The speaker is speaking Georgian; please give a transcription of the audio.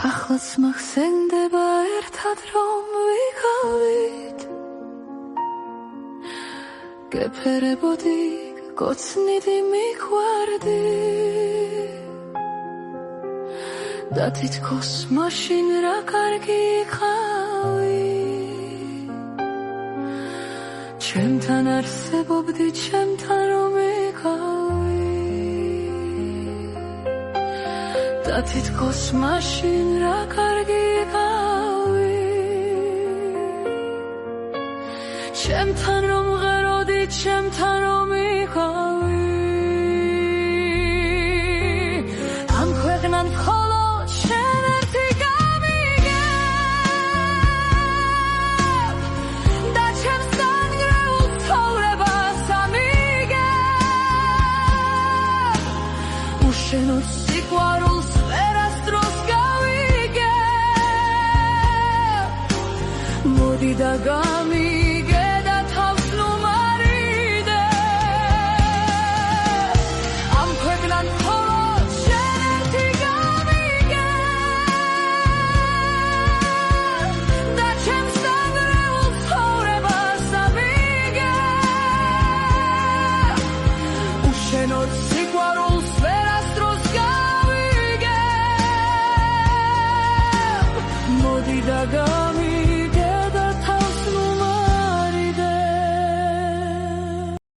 ახლაც მახსენდება ერთად რომ ვიყავით გეფერებოდი გოცნიდი მიყვარდი და თითქოს მაშინ რა კარგი იყავი ჩემთან არსებობდი ჩემთან რომ იყავი და თითქოს მაშინ რა კარგი იყავი ჩემთან რომ ღეროდი ჩემთან რომ იყავი ამ ქვეყნად მხოლოდ შენ ერთი გამიგე და ჩემს დანგრეულ ცხოვრებას ამიგე უშენოდ სიყვარულს ვერასდროს გავიგე მოდი და